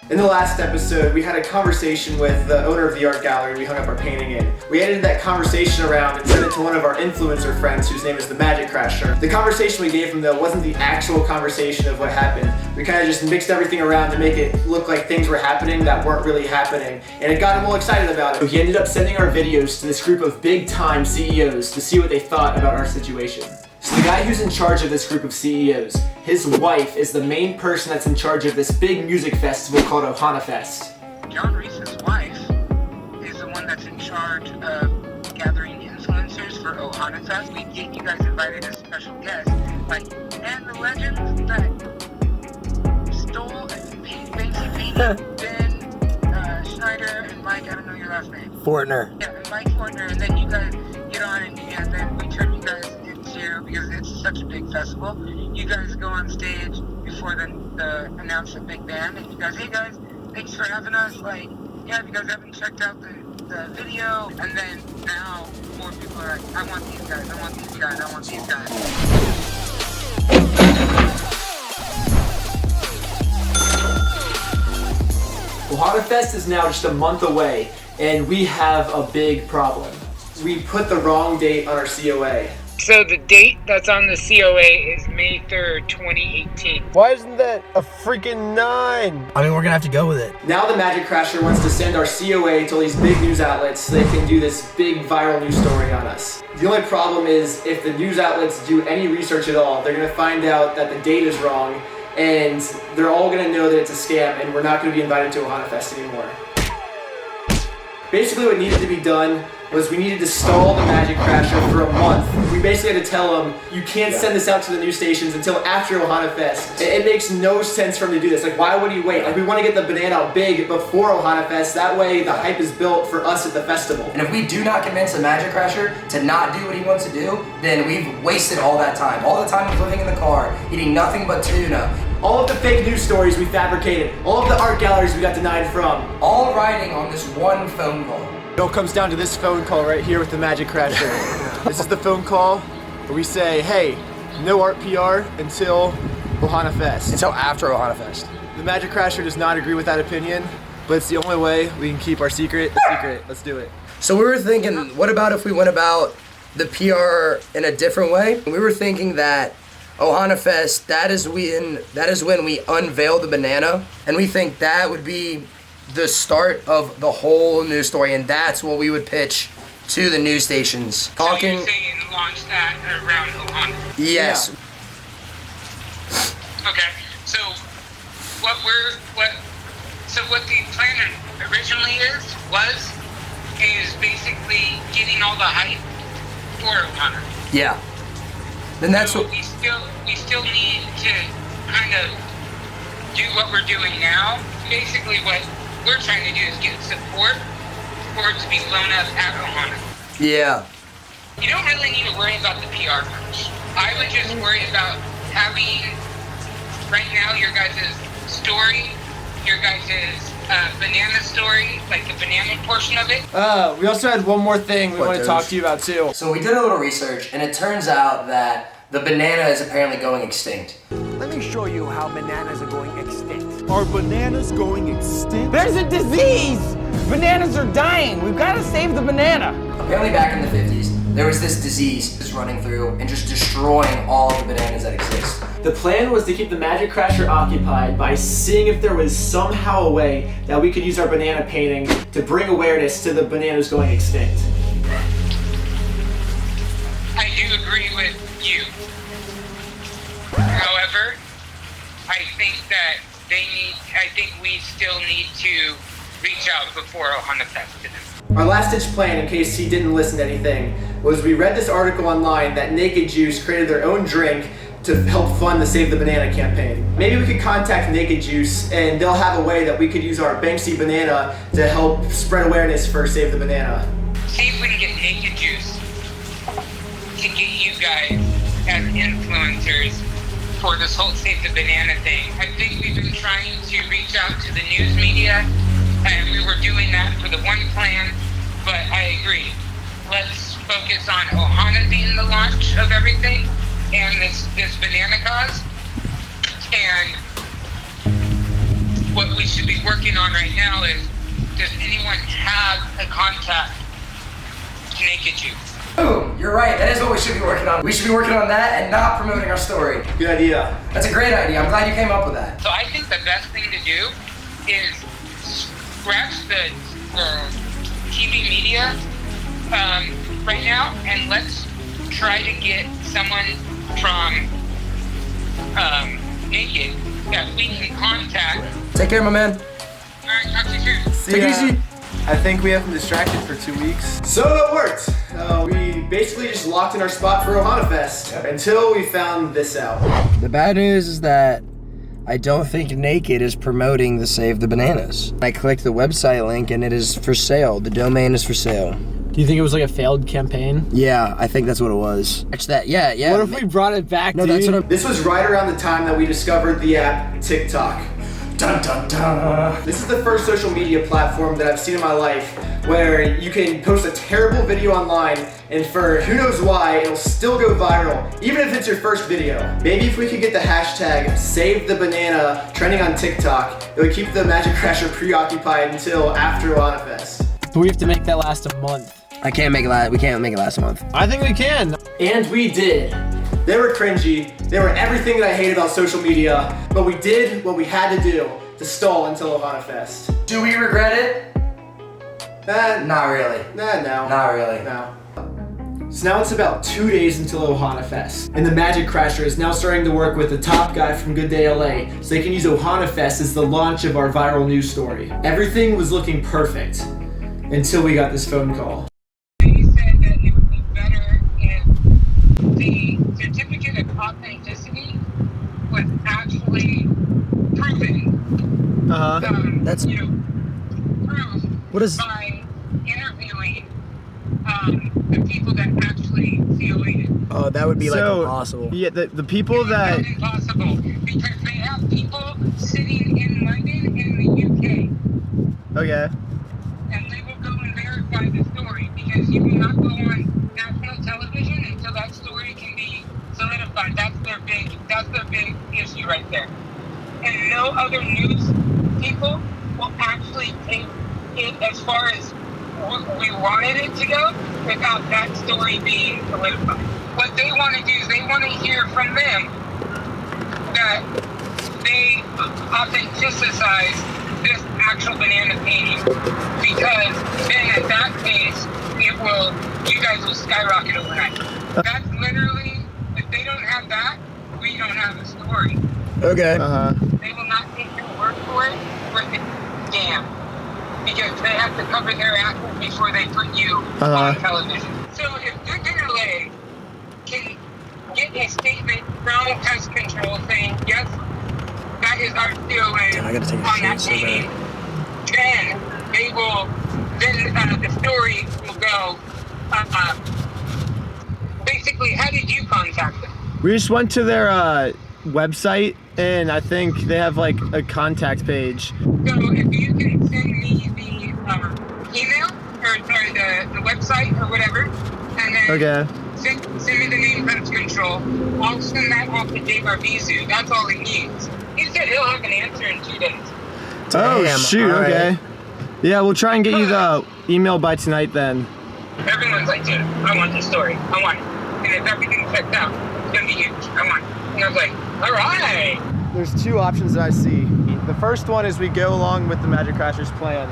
In the last episode, we had a conversation with the owner of the art gallery we hung up our painting in. We edited that conversation around and sent it to one of our influencer friends whose name is the Magic Crasher. The conversation we gave him though wasn't the actual conversation of what happened. We kind of just mixed everything around to make it look like things were happening that weren't really happening, and it got him all excited about it. So he ended up sending our videos to this group of big time CEOs to see what they thought about our situation. So the guy who's in charge of this group of CEOs, his wife is the main person that's in charge of this big music festival called Ohana Fest. John Reese's wife is the one that's in charge of gathering influencers for Ohana Fest. We get you guys invited as special guests, and the legends that stole and Banksy painted Ben Schneider and Mike, I don't know your last name. Fortner. Yeah, and Mike Fortner, and then you guys get on and then we turn you guys into, because it's such a big festival, you guys go on stage before the announce the big band, and you guys, hey guys, thanks for having us, if you guys haven't checked out the video, and then now more people are like, I want these guys, I want these guys, I want these guys. Ohana Fest is now just a month away, and we have a big problem. We put the wrong date on our COA. So the date that's on the COA is May 3rd, 2018. Why isn't that a freaking 9? I mean, we're gonna have to go with it. Now the Magic Crasher wants to send our COA to all these big news outlets so they can do this big viral news story on us. The only problem is if the news outlets do any research at all, they're gonna find out that the date is wrong, and they're all gonna know that it's a scam, and we're not gonna be invited to Ohana Fest anymore. Basically what needed to be done was we needed to stall the Magic Crasher for a month. We basically had to tell him, you can't send this out to the news stations until after Ohana Fest. It makes no sense for him to do this. Why would he wait? We want to get the banana out big before Ohana Fest. That way the hype is built for us at the festival. And if we do not convince the Magic Crasher to not do what he wants to do, then we've wasted all that time. All the time he's living in the car, eating nothing but tuna. All of the fake news stories we fabricated, all of the art galleries we got denied from. All riding on this one phone call. It all comes down to this phone call right here with the Magic Crasher. This is the phone call where we say, hey, no art PR until Ohana Fest. Until after Ohana Fest. The Magic Crasher does not agree with that opinion, but it's the only way we can keep our secret a secret. Let's do it. So we were thinking, what about if we went about the PR in a different way? We were thinking that Ohana Fest, that is when we unveil the banana, and we think that would be the start of the whole news story, and that's what we would pitch to the news stations. So you're saying launch that around Ohana? Yes. Yeah. Okay. So what the plan originally is basically getting all the hype for Ohana. Yeah. Then that's so what we still need to kind of do what we're doing now. Basically what we're trying to do is get support for it to be blown up at Ohana. Yeah. You don't really need to worry about the PR much. I would just worry about having, right now, your guys' story, your guys' banana story, the banana portion of it. We also had one more thing we want to talk to you about too. So we did a little research, and it turns out that the banana is apparently going extinct. Let me show you how bananas are going extinct. Are bananas going extinct? There's a disease! Bananas are dying! We've got to save the banana! Apparently back in the 50s, there was this disease just running through and just destroying all the bananas that exist. The plan was to keep the Magic Crasher occupied by seeing if there was somehow a way that we could use our banana painting to bring awareness to the bananas going extinct. I do agree with you. However, I think we still need to reach out before Ohana Fest to them. Our last ditch plan, in case he didn't listen to anything, was we read this article online that Naked Juice created their own drink to help fund the Save the Banana campaign. Maybe we could contact Naked Juice and they'll have a way that we could use our Banksy banana to help spread awareness for Save the Banana. See if we can get Naked Juice to get you guys as influencers for this whole Save the Banana thing. I think we've been trying to reach out to the news media, and we were doing that for the one plan, but I agree. Let's focus on Ohana being the launch of everything, and this banana cause. And what what we should be working on right now is, does anyone have a contact to Naked Juice? Boom, you're right. That is what we should be working on. We should be working on that and not promoting our story. Good idea. That's a great idea. I'm glad you came up with that. So I think the best thing to do is scratch the TV media right now, and let's try to get someone from Naked that we can contact. Take care, my man. All right, talk to you soon. See ya. Take it easy. I think we have been distracted for 2 weeks. So it worked. We basically just locked in our spot for Ohana Fest until we found this out. The bad news is that I don't think Naked is promoting the Save the Bananas. I clicked the website link and it is for sale. The domain is for sale. Do you think it was like a failed campaign? Yeah, I think that's what it was. That's that. Yeah. What if we brought it back, No, dude? that's what I'm. This was right around the time that we discovered the app TikTok. Dun dun dun. This is the first social media platform that I've seen in my life where you can post a terrible video online and for who knows why, it'll still go viral, even if it's your first video. Maybe if we could get the hashtag #SaveTheBanana trending on TikTok, it would keep the Magic Crasher preoccupied until after Ohana Fest. But we have to make that last a month. I can't make it last. We can't make it last a month. I think we can. And we did. They were cringy, they were everything that I hate about social media, but we did what we had to do to stall until Ohana Fest. Do we regret it? Not really. No. Not really. No. So now it's about 2 days until Ohana Fest, and the Magic Crasher is now starting to work with the top guy from Good Day LA, so they can use Ohana Fest as the launch of our viral news story. Everything was looking perfect until we got this phone call. They said that it would be better if the certificate of authenticity was actually proven. That's- proof What is- by interviewing the people that actually COA'd it. Oh, that would be like impossible. Yeah, the people that. It's not impossible because they have people sitting in London in the UK, Okay. and they will go and verify the story because you will not go on national television until that story can be solidified. That's their big issue right there. And no other news people will actually take it as far as we wanted it to go without that story being solidified. What they want to do is they want to hear from them that they authenticize this actual banana painting, because then at that case, you guys will skyrocket overnight. That's literally, if they don't have that, we don't have a story. Okay. They will not take your word for it the scam, because they have to cover their asses before they put you on television. So if Good Day LA can get a statement from pest control saying, yes, that is our COA I gotta take a on shit that so meeting, then they will, then the story will go, basically, how did you contact them? We just went to their website, and I think they have like a contact page. So if you can send me the email, or sorry, the website or whatever, and then Okay. send me the name Pest Control, I'll send that off to Dave Arbizu. That's all he needs. He said he'll have an answer in 2 days. Oh Damn, shoot. all right. Okay. Yeah, we'll try and get you the email by tonight then. Everyone's like, dude, I want this story. I want it. And if everything checks out, it's gonna be huge. I want it. And I was like, all right. There's two options that I see. The first one is we go along with the Magic Crasher's plan,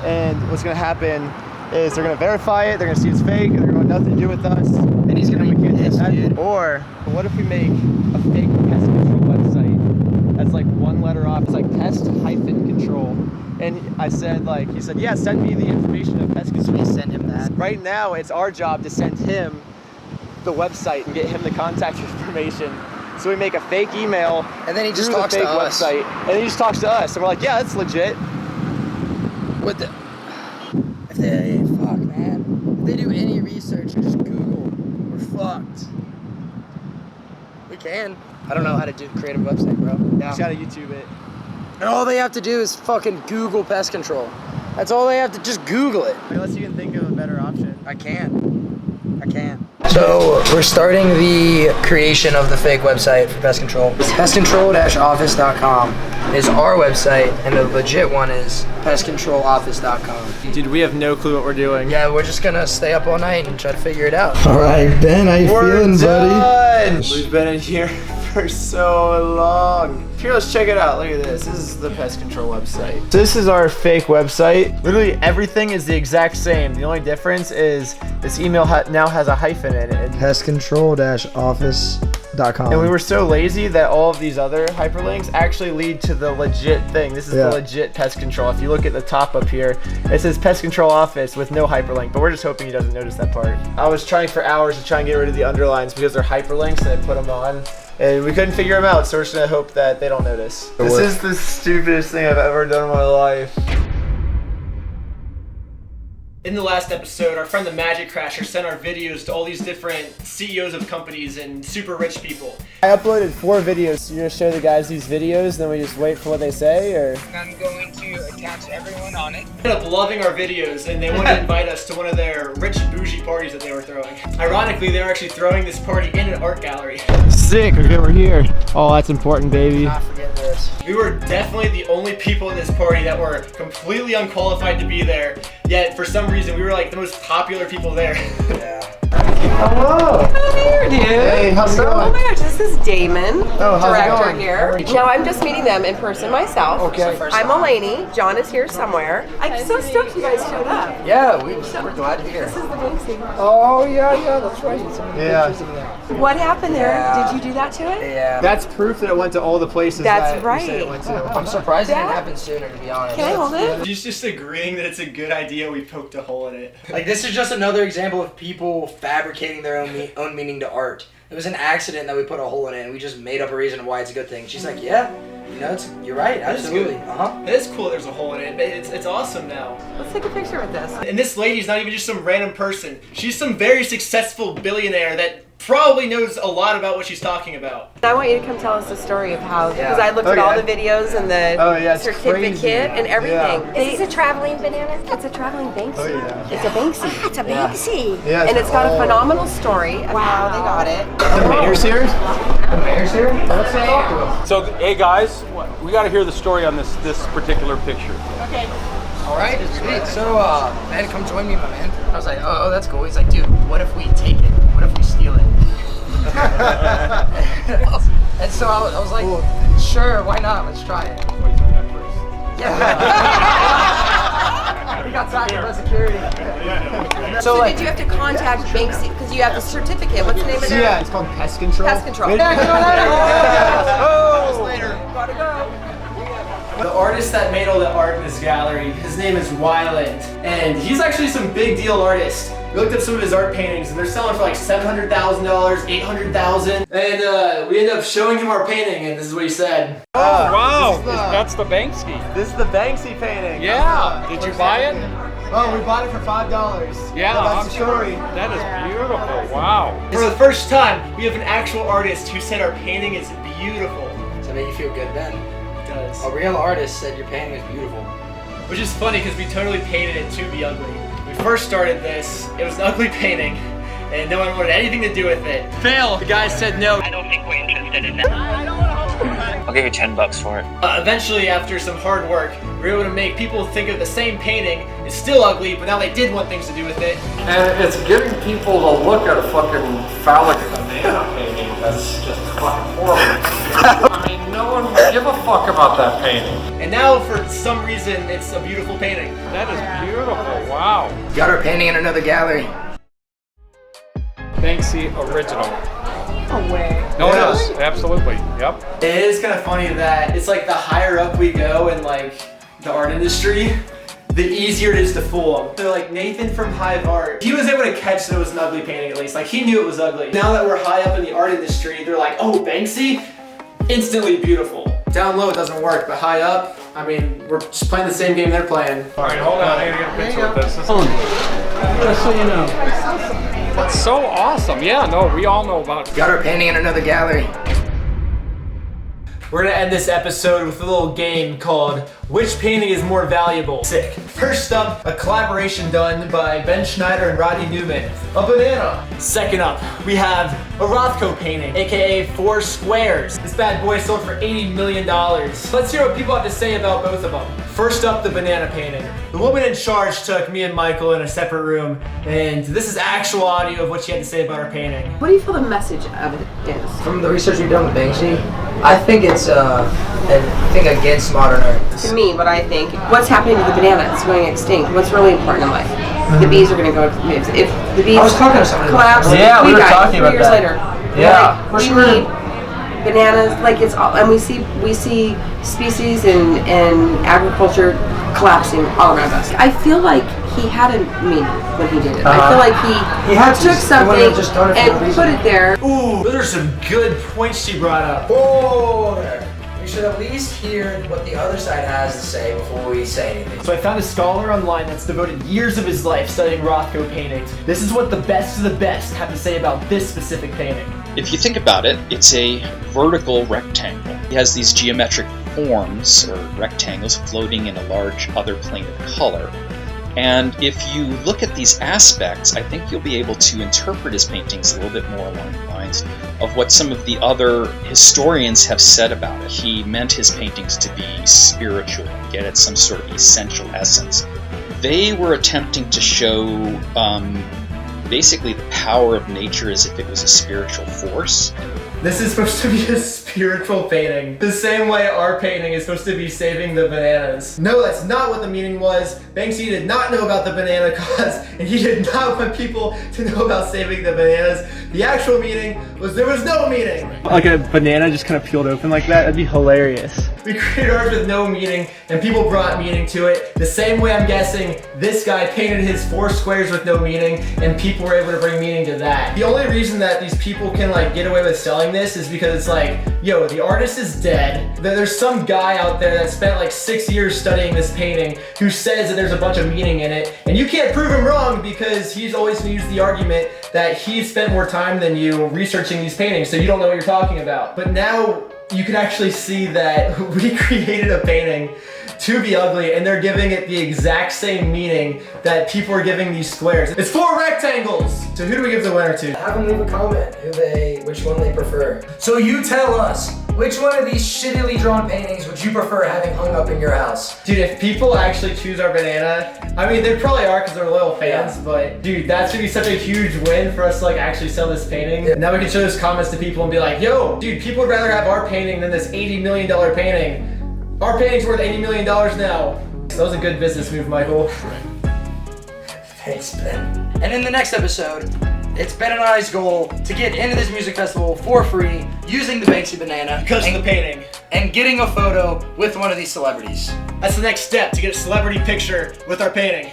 and what's gonna happen is they're gonna verify it, they're gonna see it's fake, and they're gonna want nothing to do with us. And he's gonna we be can't do pissed, that. dude. Or what if we make a fake pest control website that's like one letter off? It's like pest-control. And I said, like, he said, yeah, send me the information of pest control. We send him that. Right now, it's our job to send him the website and get him the contact information. So we make a fake email, And then he just through talks the fake to us. website, and then he just talks to us, and we're like, yeah, that's legit. What the? If they, fuck, man. If they do any research, just Google. We're fucked. We can. I don't know how to create a website, bro. Just gotta YouTube it. And all they have to do is fucking Google pest control. That's all they have to just Google it. Unless you can think of a better option. I can. So we're starting the creation of the fake website for Pest Control. Pestcontrol-office.com is our website, and the legit one is pestcontroloffice.com. Dude, we have no clue what we're doing. Yeah, we're just gonna stay up all night and try to figure it out. All right, Ben, how you feeling, buddy? Done. We've been in here for so long. Here, let's check it out. Look at this. This is the Pest Control website. This is our fake website. Literally everything is the exact same. The only difference is this email now has a hyphen in it. Pestcontrol-office.com. And we were so lazy that all of these other hyperlinks actually lead to the legit thing. This is the legit Pest Control. If you look at the top up here, it says Pest Control Office with no hyperlink, but we're just hoping he doesn't notice that part. I was trying for hours to try and get rid of the underlines because they're hyperlinks and I put them on. And we couldn't figure them out, so we're just gonna hope that they don't notice. This is the stupidest thing I've ever done in my life. In the last episode, our friend the Magic Crasher sent our videos to all these different CEOs of companies and super rich people. I uploaded 4 videos. So you're gonna show the guys these videos, then we just wait for what they say, or? I'm going to attach everyone on it. They ended up loving our videos and they wanted to invite us to one of their rich bougie parties that they were throwing. Ironically, they were actually throwing this party in an art gallery. Sick, okay, we're here. Oh, that's important, baby. Not forget this. We were definitely the only people in this party that were completely unqualified to be there, yet for some reason we were like the most popular people there. Yeah. Hello. Hello there, dude. Hey, how's it Oh going? my gosh, this is Damon, Oh, how's it director going? here. Now I'm just meeting them in person myself. Okay. I'm Eleni. John is here somewhere. I'm so stoked you guys showed up. Yeah, we're glad to be here. This is the Banksy. Oh, yeah, that's right. Yeah. What happened there? Yeah. Did you do that to it? Yeah. That's proof that it went to all the places That's that you said it right. went to. I'm surprised it didn't That- happen sooner, to be honest. Can I hold it? She's just agreeing that it's a good idea we poked a hole in it. Like, this is just another example of people fabricating their own meaning to art. It was an accident that we put a hole in it, and we just made up a reason why it's a good thing. She's like, yeah, you know, you're right, absolutely. It is cool there's a hole in it, but it's awesome now. Let's take a picture with this. And this lady's not even just some random person. She's some very successful billionaire that probably knows a lot about what she's talking about. I want you to come tell us the story of how, because I looked Oh, at all yeah. the videos and the Oh, yeah, it's certificate crazy. and everything. Yeah. Is this a traveling banana? It's a traveling Banksy. Oh, yeah. It's a Banksy. Ah, it's a Banksy. Yeah, And it's got a phenomenal story of how they got it. The mayor's here? The mayor's here? Let's talk to him. So, hey guys, we got to hear the story on this particular picture. All right, sweet. So, man, come join me, my man. I was like, oh, that's cool. He's like, dude, what if we take it? What if we steal it? And so I was like, sure, why not? Let's try it. Yeah. He got tackled by security. So did you have to contact Banksy because you have the certificate? What's the name of So, it? yeah, it's called Pest Control. Pest Control. Wait, Gotta go. The artist that made all the art in this gallery, his name is Wyland, and he's actually some big deal artist. We looked up some of his art paintings, and they're selling for like $700,000, $800,000. And we ended up showing him our painting, and this is what he said. Wow, that's the Banksy. This is the Banksy painting. Yeah, did you buy it? Oh, we bought it for $5. Yeah, That's I'm the story. That is beautiful. Wow. For the first time, we have an actual artist who said our painting is beautiful. Does that make you feel good, Ben? It does. A real artist said your painting is beautiful. Which is funny because we totally painted it to be ugly. We first started this, it was an ugly painting, and no one wanted anything to do with it. Fail! The guy said no. I don't think we're interested in that. I'll give you $10 for it. Eventually, after some hard work, we were able to make people think of the same painting is still ugly, but now they did want things to do with it. And it's getting people to look at a fucking phallic banana painting that's just fucking horrible. I mean, no one would give a fuck about that painting. And now, for some reason, it's a beautiful painting. That is beautiful. Wow. Got our painting in another gallery. Banksy original. No way. No, it is. Absolutely. Yep. It is kind of funny that it's like the higher up we go in like the art industry, the easier it is to fool them. So like Nathan from Hive Art, he was able to catch that it was an ugly painting at least. Like he knew it was ugly. Now that we're high up in the art industry, they're like, oh, Banksy? Instantly beautiful. Down low it doesn't work, but high up, I mean, we're just playing the same game they're playing. All right, hold on. I gotta get a picture with this. Just so you know. That's so awesome. Yeah, no, we all know about it. Got our painting in another gallery. We're gonna end this episode with a little game called Which Painting is More Valuable? Sick. First up, a collaboration done by Ben Schneider and Rodney Newman, a banana. Second up, we have a Rothko painting, aka Four Squares. This bad boy sold for $80 million. Let's hear what people have to say about both of them. First up, the banana painting. The woman in charge took me and Michael in a separate room, and this is actual audio of what she had to say about our painting. What do you feel the message of it is? From the research we've done with Banksy, I think it's a thing against modern art. To me, what I think, what's happening to the banana? It's going extinct. What's really important in life? The bees are going to go. If the bees collapse, yeah, we were die talking 3 about years that. later. Yeah, like, we need bananas. Like it's all, and we see species and agriculture collapsing all around us. I feel like he had a meaning when he did it. I feel like he took something and put it there. Ooh, those are some good points she brought up. We should at least hear what the other side has to say before we say anything. So I found a scholar online that's devoted years of his life studying Rothko paintings. This is what the best of the best have to say about this specific painting. If you think about it, it's a vertical rectangle. It has these geometric forms, or rectangles, floating in a large other plane of color. And if you look at these aspects, I think you'll be able to interpret his paintings a little bit more along the lines of what some of the other historians have said about it. He meant his paintings to be spiritual, get at some sort of essential essence. They were attempting to show basically the power of nature as if it was a spiritual force. This is supposed to be a spiritual painting. The same way our painting is supposed to be saving the bananas. No, that's not what the meaning was. Banksy did not know about the banana cause, and he did not want people to know about saving the bananas. The actual meaning was there was no meaning. Like a banana just kind of peeled open like that? That'd be hilarious. We created ours with no meaning, and people brought meaning to it. The same way I'm guessing this guy painted his 4 squares with no meaning, and people were able to bring meaning to that. The only reason that these people can like get away with selling this is because it's like, yo, the artist is dead. There's some guy out there that spent like 6 years studying this painting who says that there's a bunch of meaning in it, and you can't prove him wrong because he's always gonna use the argument that he spent more time than you researching these paintings, so you don't know what you're talking about. But now you can actually see that we created a painting to be ugly, and they're giving it the exact same meaning that people are giving these squares. It's 4 rectangles! So who do we give the winner to? Have them leave a comment which one they prefer. So you tell us, which one of these shittily drawn paintings would you prefer having hung up in your house? Dude, if people actually choose our banana, I mean, they probably are because they're loyal fans, but dude, that's gonna be such a huge win for us to like actually sell this painting. Yeah. Now we can show those comments to people and be like, yo, dude, people would rather have our painting than this $80 million painting. Our painting's worth $80 million now. That was a good business move, Michael. Thanks, Ben. And in the next episode, it's Ben and I's goal to get into this music festival for free using the Banksy banana. Because of the painting. And getting a photo with one of these celebrities. That's the next step, to get a celebrity picture with our painting.